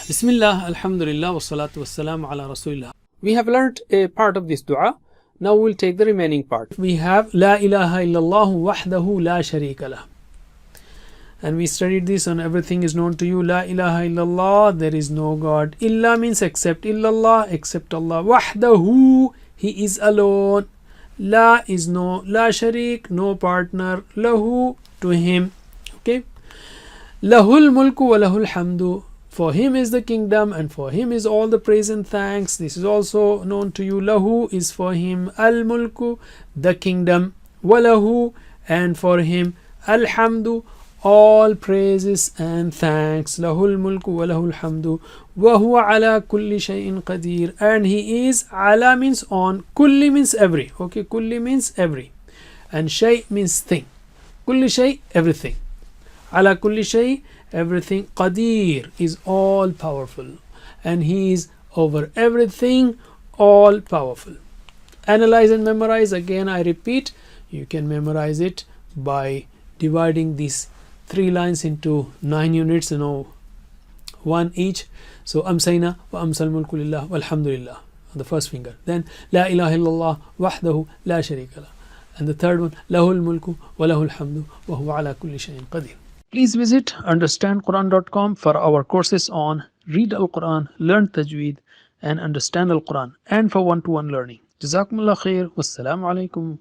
Bismillah, Alhamdulillah, wassalatu wassalamu ala Rasulillah. We have learnt a part of this dua. Now we'll take the remaining part. We have La ilaha illallah wahdahu la sharika lah. And we studied this on Everything is Known to You. La ilaha illallah, there is no God. Illa means except. Illallah, except Allah. Wahdahu, He is alone. La is no. La sharik, no partner. Lahu, to Him. Okay. Lahul mulku wa lahul hamdu. For Him is the kingdom and for Him is all the praise and thanks. This is also known to you. Lahu is for Him. Al mulku, the kingdom. Walahu, and for Him. Alhamdu, all praises and thanks. Lahul mulku wa lahul hamdu. Wa huwa ala kulli shay'in qadir. And He is, ala means on, kulli means every. Okay, kulli means every. And shay means thing. Kulli shay, everything. Ala kulli shay, everything. Qadir is all powerful, and He is over everything, all powerful. Analyze and memorize. Again, I repeat, you can memorize it by dividing these 3 lines into 9 units, one each. So amsayna wa amsal mulku lillah walhamdulillah on the first finger. Then la ilaha illallah wahdahu la sharika lah. And the third one, lahul mulku wa lahul hamdu wa huwa ala kulli shay'in qadir. Please visit understandquran.com for our courses on Read Al-Quran, Learn Tajweed and Understand Al-Quran, and for one-to-one learning. Jazakumullah khair. Wassalamu alaikum